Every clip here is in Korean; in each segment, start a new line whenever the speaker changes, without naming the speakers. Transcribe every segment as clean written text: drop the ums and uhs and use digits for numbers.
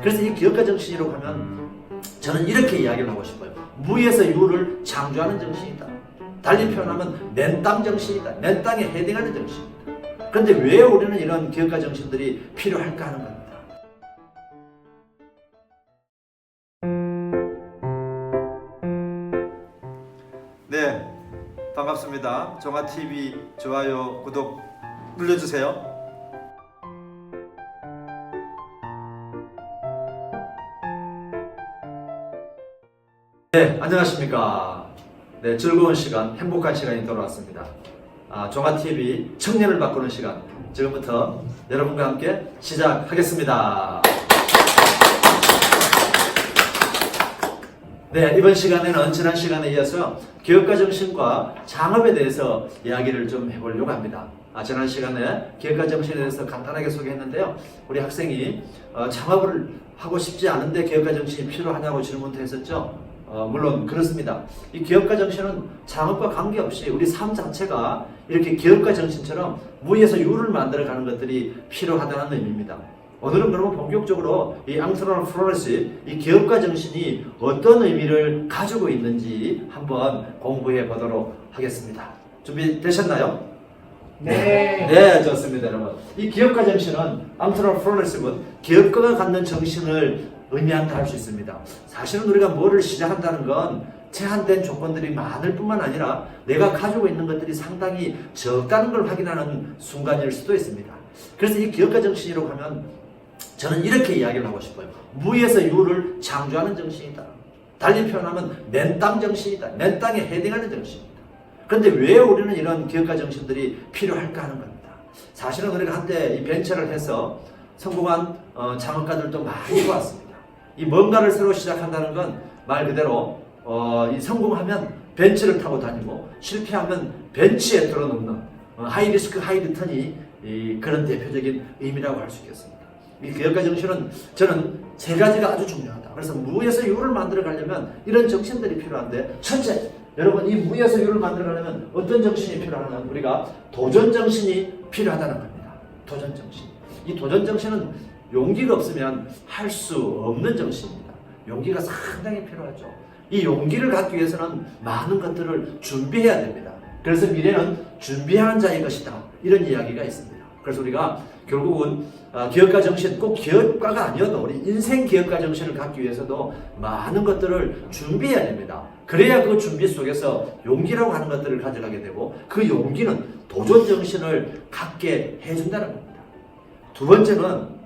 그래서 이 기업가 정신이라고 하면 저는 이렇게 이야기를 하고 싶어요. 무에서 유를 창조하는 정신이다. 달리 표현하면 맨땅 정신이다. 맨땅에 헤딩하는 정신이다. 그런데 왜 우리는 이런 기업가 정신들이 필요할까 하는 겁니다. 네, 반갑습니다. 종아TV 좋아요, 구독 눌러주세요. 네, 안녕하십니까. 네, 즐거운 시간, 행복한 시간이 돌아왔습니다. 종아TV 청년을 바꾸는 시간, 지금부터 여러분과 함께 시작하겠습니다. 네, 이번 시간에는 지난 시간에 이어서 기업가 정신과 창업에 대해서 이야기를 좀 해보려고 합니다. 지난 시간에 기업가 정신에 대해서 간단하게 소개했는데요. 우리 학생이 창업을 하고 싶지 않은데 기업가 정신이 필요하냐고 질문도 했었죠. 물론 그렇습니다. 이 기업가 정신은 창업과 관계없이 우리 삶 자체가 이렇게 기업가 정신처럼 무에서 유를 만들어가는 것들이 필요하다는 의미입니다. 오늘은 그러면 본격적으로 이 entrepreneurship, 이 기업가 정신이 어떤 의미를 가지고 있는지 한번 공부해 보도록 하겠습니다. 준비되셨나요?
네.
네, 좋습니다, 여러분. 이 기업가 정신은 entrepreneurship은 기업가가 갖는 정신을 의미한다 할 수 있습니다. 사실은 우리가 뭐를 시작한다는 건 제한된 조건들이 많을 뿐만 아니라 내가 가지고 있는 것들이 상당히 적다는 걸 확인하는 순간일 수도 있습니다. 그래서 이 기업가 정신이라고 하면 저는 이렇게 이야기를 하고 싶어요. 무에서 유를 창조하는 정신이다. 달리 표현하면 맨땅 정신이다. 맨땅에 헤딩하는 정신이다. 그런데 왜 우리는 이런 기업가 정신들이 필요할까 하는 겁니다. 사실은 우리가 한때 이 벤처를 해서 성공한 창업가들도 많이 보았습니다. 이 뭔가를 새로 시작한다는 건 말 그대로 이 성공하면 벤츠를 타고 다니고 실패하면 벤치에 들어눕는 하이 리스크 하이 리턴이 그런 대표적인 의미라고 할 수 있겠습니다. 이 기업가 정신은 저는 세 가지가 아주 중요하다. 그래서 무에서 유를 만들어 가려면 이런 정신들이 필요한데, 첫째, 여러분 이 무에서 유를 만들어 가려면 어떤 정신이 필요하냐면 우리가 도전 정신이 필요하다는 겁니다. 도전 정신. 이 도전 정신은 용기가 없으면 할 수 없는 정신입니다. 용기가 상당히 필요하죠. 이 용기를 갖기 위해서는 많은 것들을 준비해야 됩니다. 그래서 미래는 준비하는 자의 것이다. 이런 이야기가 있습니다. 그래서 우리가 결국은 기업가 정신, 꼭 기업가가 아니어도 우리 인생 기업가 정신을 갖기 위해서도 많은 것들을 준비해야 됩니다. 그래야 그 준비 속에서 용기라고 하는 것들을 가져가게 되고 그 용기는 도전 정신을 갖게 해준다는 겁니다. 두 번째는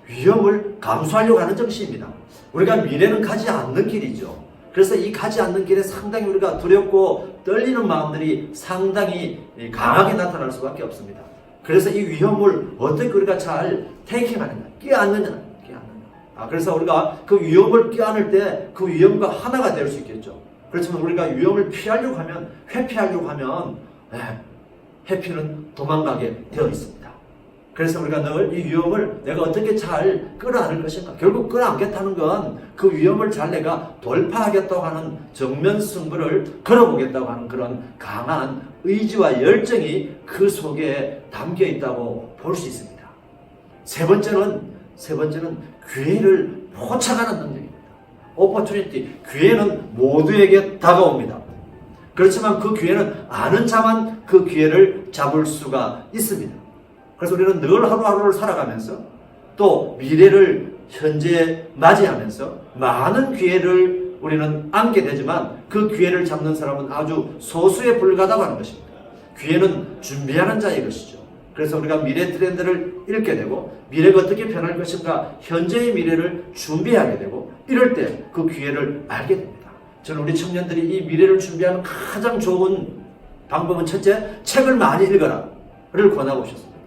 위험을 감수하려고 하는 정신입니다. 우리가 미래는 가지 않는 길이죠. 그래서 이 가지 않는 길에 상당히 우리가 두렵고 떨리는 마음들이 상당히 강하게 나타날 수밖에 없습니다. 그래서 이 위험을 어떻게 우리가 잘 테이킹하느냐, 껴안느냐. 그래서 우리가 그 위험을 껴안을 때 그 위험과 하나가 될 수 있겠죠. 그렇지만 우리가 위험을 피하려고 하면, 회피하려고 하면 회피는 도망가게 되어 있습니다. 그래서 우리가 늘 이 위험을 내가 어떻게 잘 끌어안을 것인가. 결국 끌어안겠다는 건 그 위험을 잘 내가 돌파하겠다고 하는 정면 승부를 걸어보겠다고 하는 그런 강한 의지와 열정이 그 속에 담겨 있다고 볼 수 있습니다. 세 번째는 기회를 포착하는 능력입니다. opportunity. 기회는 모두에게 다가옵니다. 그렇지만 그 기회는 아는 자만 그 기회를 잡을 수가 있습니다. 그래서 우리는 늘 하루하루를 살아가면서 또 미래를 현재에 맞이하면서 많은 기회를 우리는 안게 되지만 그 기회를 잡는 사람은 아주 소수에 불과하다고 하는 것입니다. 기회는 준비하는 자의 것이죠. 그래서 우리가 미래 트렌드를 읽게 되고 미래가 어떻게 변할 것인가 현재의 미래를 준비하게 되고 이럴 때 그 기회를 알게 됩니다. 저는 우리 청년들이 이 미래를 준비하는 가장 좋은 방법은 첫째, 책을 많이 읽어라를 권하고 싶습니다.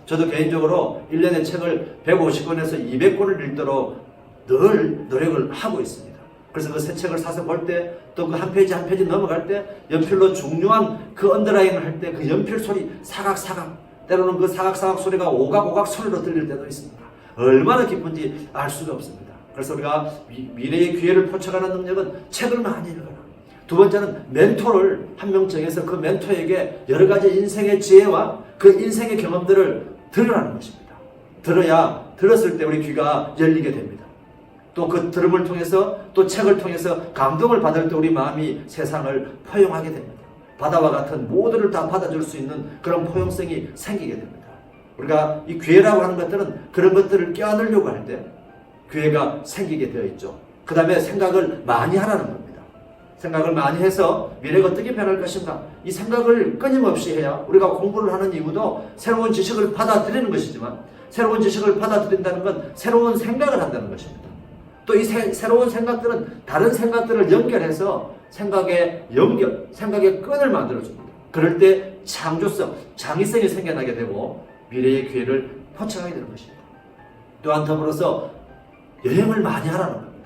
저도 개인적으로 1년에 책을 150권에서 200권을 읽도록 늘 노력을 하고 있습니다. 그래서 그 새 책을 사서 볼 때 또 그 한 페이지 한 페이지 넘어갈 때 연필로 중요한 그 언더라인을 할 때 그 연필 소리 사각사각, 때로는 그 사각사각 소리가 오각오각 소리로 들릴 때도 있습니다. 얼마나 기쁜지 알 수가 없습니다. 그래서 우리가 미래의 기회를 포착하는 능력은 책을 많이 읽어라. 두 번째는 멘토를 한 명 정해서 그 멘토에게 여러 가지 인생의 지혜와 그 인생의 경험들을 들으라는 것입니다. 들어야 들었을 때 우리 귀가 열리게 됩니다. 또 그 들음을 통해서 또 책을 통해서 감동을 받을 때 우리 마음이 세상을 포용하게 됩니다. 바다와 같은 모두를 다 받아줄 수 있는 그런 포용성이 생기게 됩니다. 우리가 이 기회라고 하는 것들은 그런 것들을 껴안으려고 할 때 기회가 생기게 되어 있죠. 그 다음에 생각을 많이 하라는 겁니다. 생각을 많이 해서 미래가 어떻게 변할 것인가, 이 생각을 끊임없이 해야 우리가 공부를 하는 이유도 새로운 지식을 받아들이는 것이지만, 새로운 지식을 받아들인다는 건 새로운 생각을 한다는 것입니다. 또 이 새로운 생각들은 다른 생각들을 연결해서 생각의 끈을 만들어줍니다. 그럴 때 창조성, 창의성이 생겨나게 되고 미래의 기회를 포착하게 되는 것입니다. 또한 더불어서 여행을 많이 하라는 겁니다.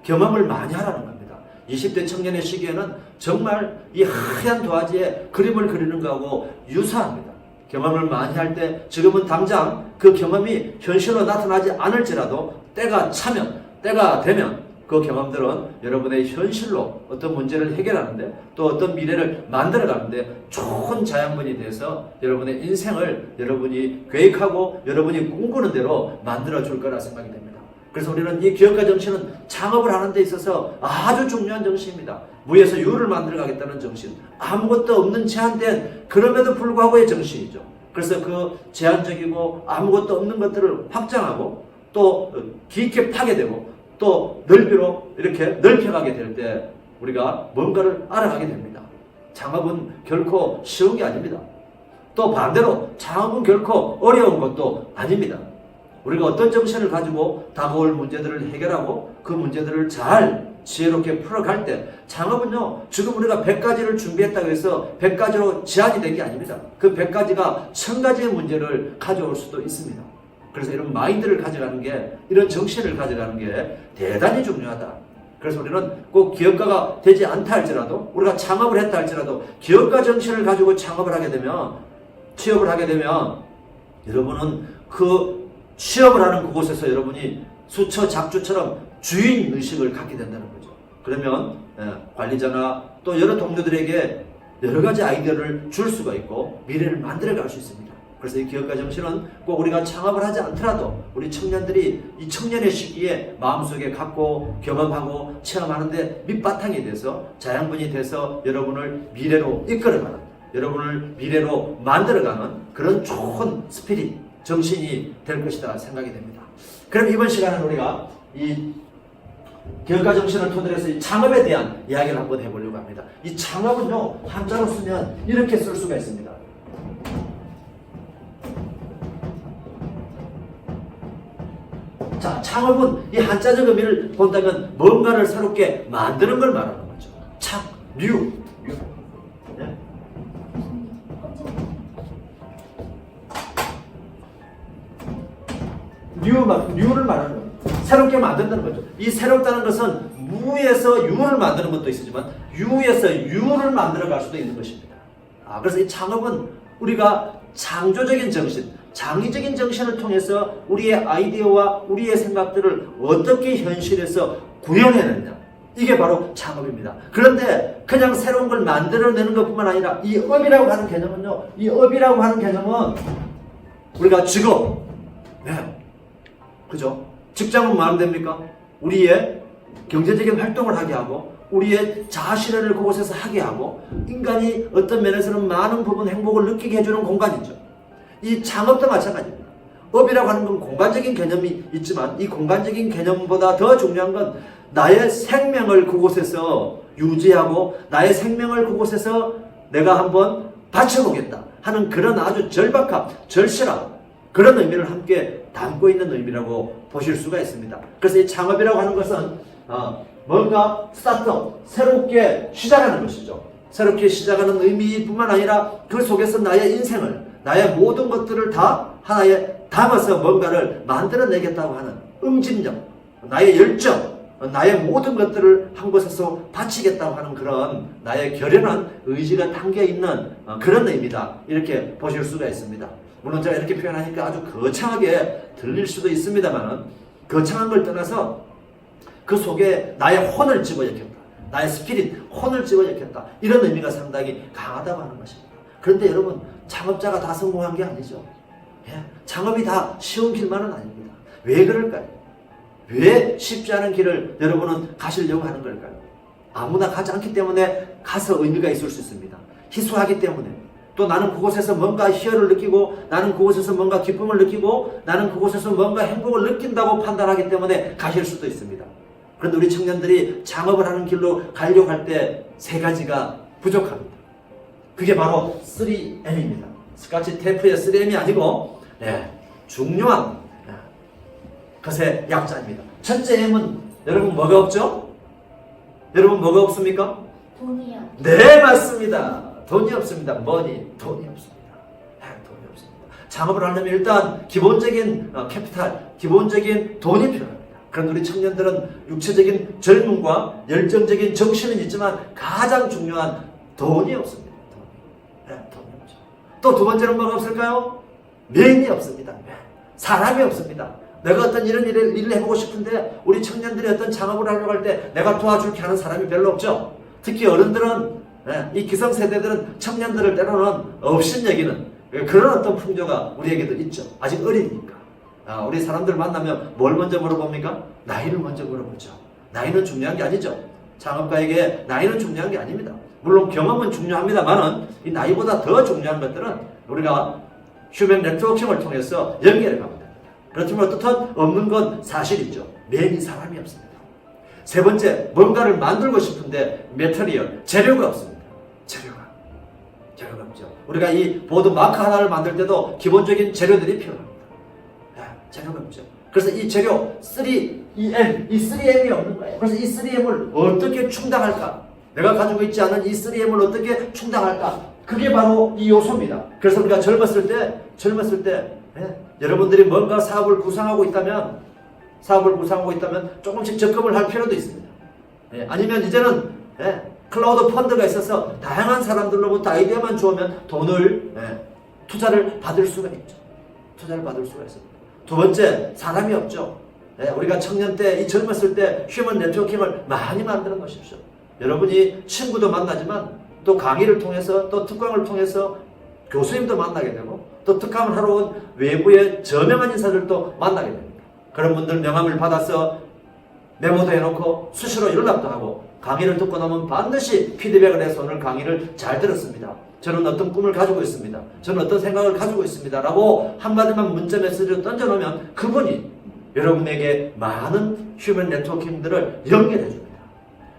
경험을 많이 하라는 겁니다. 20대 청년의 시기에는 정말 이 하얀 도화지에 그림을 그리는 거하고 유사합니다. 경험을 많이 할 때 지금은 당장 그 경험이 현실로 나타나지 않을지라도 때가 되면 그 경험들은 여러분의 현실로 어떤 문제를 해결하는데 또 어떤 미래를 만들어가는데 좋은 자양분이 돼서 여러분의 인생을 여러분이 계획하고 여러분이 꿈꾸는 대로 만들어줄 거라 생각이 됩니다. 그래서 우리는 이 기업가 정신은 창업을 하는 데 있어서 아주 중요한 정신입니다. 무에서 유를 만들어가겠다는 정신, 아무것도 없는 제한된 그럼에도 불구하고의 정신이죠. 그래서 그 제한적이고 아무것도 없는 것들을 확장하고 또 깊게 파괴되고 또 넓이로 이렇게 넓혀가게 될 때 우리가 뭔가를 알아가게 됩니다. 창업은 결코 쉬운 게 아닙니다. 또 반대로 창업은 결코 어려운 것도 아닙니다. 우리가 어떤 정신을 가지고 다가올 문제들을 해결하고 그 문제들을 잘 지혜롭게 풀어갈 때 창업은요, 지금 우리가 100가지를 준비했다고 해서 100가지로 제한이 된 게 아닙니다. 그 100가지가 1000가지의 문제를 가져올 수도 있습니다. 그래서 이런 마인드를 가져가는 게, 이런 정신을 가져가는 게 대단히 중요하다. 그래서 우리는 꼭 기업가가 되지 않다 할지라도, 우리가 창업을 했다 할지라도 기업가 정신을 가지고 창업을 하게 되면, 취업을 하게 되면 여러분은 그 취업을 하는 그곳에서 여러분이 수처 작주처럼 주인 의식을 갖게 된다는 거죠. 그러면 관리자나 또 여러 동료들에게 여러 가지 아이디어를 줄 수가 있고 미래를 만들어갈 수 있습니다. 그래서 이 기업가 정신은 꼭 우리가 창업을 하지 않더라도 우리 청년들이 이 청년의 시기에 마음속에 갖고 경험하고 체험하는데 밑바탕이 돼서 자양분이 돼서 여러분을 미래로 이끌어가는, 여러분을 미래로 만들어가는 그런 좋은 스피릿, 정신이 될 것이다 생각이 됩니다. 그럼 이번 시간은 우리가 이 기업가 정신을 토대로 해서 이 창업에 대한 이야기를 한번 해보려고 합니다. 이 창업은요, 한자로 쓰면 이렇게 쓸 수가 있습니다. 자, 창업은 이 한자적 의미를 본다면 뭔가를 새롭게 만드는 걸 말하는 거죠. 창류. 네? 뉴를 말하는 거예요. 새롭게 만든다는 거죠. 이 새롭다는 것은 무에서 유를 만드는 것도 있지만 유에서 유를 만들어 갈 수도 있는 것입니다. 그래서 이 창업은 우리가 창조적인 정신, 창의적인 정신을 통해서 우리의 아이디어와 우리의 생각들을 어떻게 현실에서 구현해내느냐, 이게 바로 창업입니다. 그런데 그냥 새로운 걸 만들어내는 것뿐만 아니라 이 업이라고 하는 개념은요, 이 업이라고 하는 개념은 우리가 직업, 그죠? 직장은 뭐 하면 됩니까? 우리의 경제적인 활동을 하게 하고 우리의 자아실현을 그곳에서 하게 하고 인간이 어떤 면에서는 많은 부분 행복을 느끼게 해주는 공간이죠. 이 창업도 마찬가지입니다. 업이라고 하는 건 공간적인 개념이 있지만 이 공간적인 개념보다 더 중요한 건 나의 생명을 그곳에서 유지하고 나의 생명을 그곳에서 내가 한번 바쳐보겠다 하는 그런 아주 절박함, 절실함, 그런 의미를 함께 담고 있는 의미라고 보실 수가 있습니다. 그래서 이 창업이라고 하는 것은 뭔가 스타트업, 새롭게 시작하는 것이죠. 새롭게 시작하는 의미뿐만 아니라 그 속에서 나의 인생을, 나의 모든 것들을 다 하나에 담아서 뭔가를 만들어내겠다고 하는 응집력, 나의 열정, 나의 모든 것들을 한 곳에서 바치겠다고 하는 그런 나의 결연한 의지가 담겨있는 그런 의미다, 이렇게 보실 수가 있습니다. 물론 제가 이렇게 표현하니까 아주 거창하게 들릴 수도 있습니다만 거창한 걸 떠나서 그 속에 나의 혼을 집어넣겠다, 나의 스피릿, 혼을 집어넣겠다, 이런 의미가 상당히 강하다고 하는 것입니다. 그런데 여러분, 창업자가 다 성공한 게 아니죠. 창업이 다 쉬운 길만은 아닙니다. 왜 그럴까요? 왜 쉽지 않은 길을 여러분은 가시려고 하는 걸까요? 아무나 가지 않기 때문에 가서 의미가 있을 수 있습니다. 희소하기 때문에. 또 나는 그곳에서 뭔가 희열을 느끼고, 나는 그곳에서 뭔가 기쁨을 느끼고, 나는 그곳에서 뭔가 행복을 느낀다고 판단하기 때문에 가실 수도 있습니다. 그런데 우리 청년들이 창업을 하는 길로 가려고 할 때 세 가지가 부족합니다. 그게 바로 3M입니다. 스카치 테이프의 3M이 아니고 중요한 것의 약자입니다. 첫째 M은 여러분 뭐가 없죠? 여러분 뭐가 없습니까?
돈이요.
네, 맞습니다. 돈이 없습니다. 돈이 없습니다. 돈이 없습니다. 창업을 하려면 일단 기본적인 캐피탈, 기본적인 돈이 필요합니다. 그런데 우리 청년들은 육체적인 젊음과 열정적인 정신은 있지만 가장 중요한 돈이 없습니다. 돈이 없죠. 또 두 번째는 뭐가 없을까요? 명이 없습니다. 사람이 없습니다. 내가 어떤 이런 일을 해보고 싶은데 우리 청년들이 어떤 창업을 하려고 할 때 내가 도와줄게 하는 사람이 별로 없죠. 특히 어른들은 이 기성세대들은 청년들을 때로는 없인 여기는 그런 어떤 풍조가 우리에게도 있죠. 아직 어리니까. 우리 사람들 만나면 뭘 먼저 물어봅니까? 나이를 먼저 물어보죠. 나이는 중요한 게 아니죠. 창업가에게 나이는 중요한 게 아닙니다. 물론 경험은 중요합니다만은 이 나이보다 더 중요한 것들은 우리가 휴먼 네트워킹을 통해서 연결해 가면 됩니다. 그렇지만 어떻든 없는 건 사실이죠. 매니 사람이 없습니다. 세 번째, 뭔가를 만들고 싶은데 메터리얼, 재료가 없습니다. 재료가 없죠. 우리가 이 보드 마크 하나를 만들 때도 기본적인 재료들이 필요합니다. 재료가 없죠. 그래서 이 재료 3M, 이 3M이 없는 거예요. 그래서 이 3M을 어떻게 충당할까? 내가 가지고 있지 않은 이 3M을 어떻게 충당할까? 그게 바로 이 요소입니다. 그래서 우리가 젊었을 때 여러분들이 뭔가 사업을 구상하고 있다면 조금씩 적금을 할 필요도 있습니다. 아니면 이제는 클라우드 펀드가 있어서 다양한 사람들로부터 아이디어만 주면 돈을 투자를 받을 수가 있죠. 두 번째, 사람이 없죠. 우리가 청년 때, 이 젊었을 때 휴먼 네트워킹을 많이 만들어 놓으십시오. 여러분이 친구도 만나지만 또 강의를 통해서 또 특강을 통해서 교수님도 만나게 되고 또 특강을 하러 온 외부의 저명한 인사들도 만나게 됩니다. 그런 분들 명함을 받아서 메모도 해놓고 수시로 연락도 하고 강의를 듣고 나면 반드시 피드백을 해서 오늘 강의를 잘 들었습니다. 저는 어떤 꿈을 가지고 있습니다. 저는 어떤 생각을 가지고 있습니다. 라고 한마디만 문자 메시지를 던져놓으면 그분이 여러분에게 많은 휴먼 네트워킹들을 연결해 줍니다.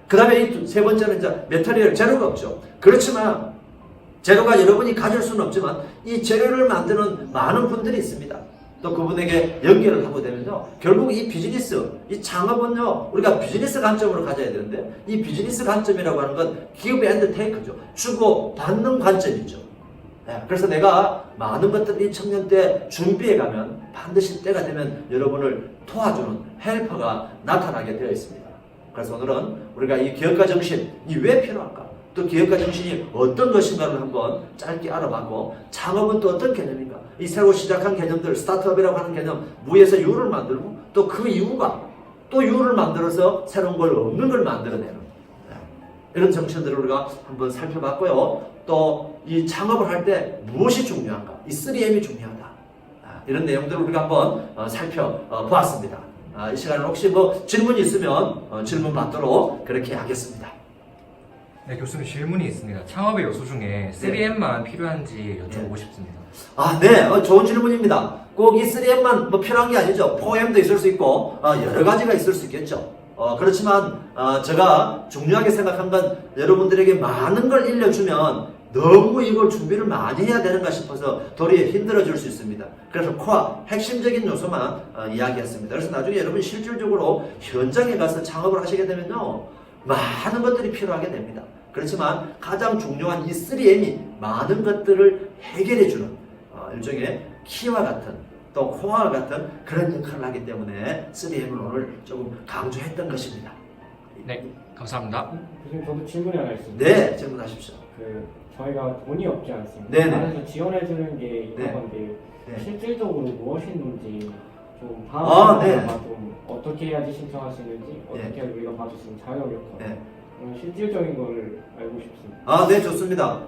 그 다음에 이 세 번째는 이제 메터리얼, 재료가 없죠. 그렇지만 재료가 여러분이 가질 수는 없지만 이 재료를 만드는 많은 분들이 있습니다. 또 그분에게 연결을 하고 되면요, 결국 이 비즈니스, 이 창업은요, 우리가 비즈니스 관점으로 가져야 되는데 이 비즈니스 관점이라고 하는 건 기브 앤드 테이크죠. 주고 받는 관점이죠. 그래서 내가 많은 것들을 이 청년 때 준비해 가면 반드시 때가 되면 여러분을 도와주는 헬퍼가 나타나게 되어 있습니다. 그래서 오늘은 우리가 이 기업가 정신, 이 왜 필요할까? 또 기업가 정신이 어떤 것인가를 한번 짧게 알아봤고, 창업은 또 어떤 개념인가? 이 새로 시작한 개념들, 스타트업이라고 하는 개념, 무에서 유를 만들고, 또 그 이유가 또 유를 만들어서 새로운 걸 없는 걸 만들어내는 이런 정신들을 우리가 한번 살펴봤고요. 또 이 창업을 할 때 무엇이 중요한가? 이 3M이 중요하다. 이런 내용들을 우리가 한번 살펴보았습니다. 이 시간에 혹시 뭐 질문이 있으면 질문 받도록 그렇게 하겠습니다.
네, 교수님 질문이 있습니다. 창업의 요소 중에 3M만 필요한지 여쭤보고 싶습니다.
네, 좋은 질문입니다. 꼭 이 3M만 뭐 필요한 게 아니죠. 4M도 있을 수 있고 여러 가지가 있을 수 있겠죠. 그렇지만 제가 중요하게 생각한 건 여러분들에게 많은 걸 일려주면 너무 이걸 준비를 많이 해야 되는가 싶어서 도리어 힘들어질 수 있습니다. 그래서 코어, 핵심적인 요소만 이야기했습니다. 그래서 나중에 여러분 실질적으로 현장에 가서 창업을 하시게 되면요, 많은 것들이 필요하게 됩니다. 그렇지만 가장 중요한 이 3M이 많은 것들을 해결해주는 일종의 키와 같은 또 코어와 같은 그런 역할을 하기 때문에 3M을 오늘 조금 강조했던 것입니다.
네, 감사합니다.
교수님, 저도 질문이 하나 있습니다.
네, 질문하십시오.
저희가 돈이 없지 않습니까?
네네.
그래서 지원해주는 게 있는
네.
건데
네.
실질적으로 무엇이 있는지 좀
네.
좀 어떻게 해야지 신청할 수 있는지 어떻게 해야 우리가 받을 수 있는 자격 요건
네.
실질적인 거를 알고 싶습니다.
아, 네, 좋습니다.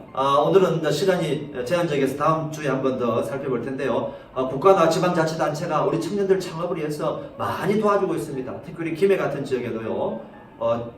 오늘은 이제 시간이 제한적이어서 다음 주에 한 번 더 살펴볼 텐데요. 국가나 지방자치단체가 우리 청년들 창업을 위해서 많이 도와주고 있습니다. 특히 우리 김해 같은 지역에도요,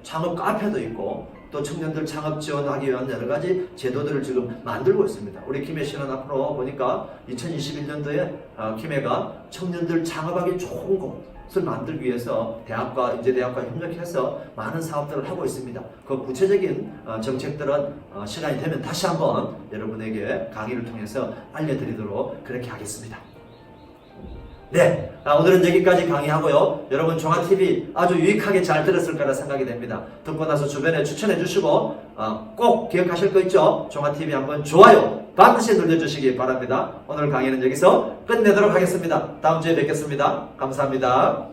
창업 카페도 있고, 또 청년들 창업 지원하기 위한 여러 가지 제도들을 지금 만들고 있습니다. 우리 김해시는 앞으로 보니까 2021년도에 김해가 청년들 창업하기 좋은 곳을 만들기 위해서 대학과 인제대학과 협력해서 많은 사업들을 하고 있습니다. 그 구체적인 정책들은 시간이 되면 다시 한번 여러분에게 강의를 통해서 알려드리도록 그렇게 하겠습니다. 네, 오늘은 여기까지 강의하고요. 여러분 종아TV 아주 유익하게 잘 들었을 거라 생각이 됩니다. 듣고 나서 주변에 추천해 주시고 꼭 기억하실 거 있죠? 종아TV 한번 좋아요 반드시 눌러주시기 바랍니다. 오늘 강의는 여기서 끝내도록 하겠습니다. 다음 주에 뵙겠습니다. 감사합니다.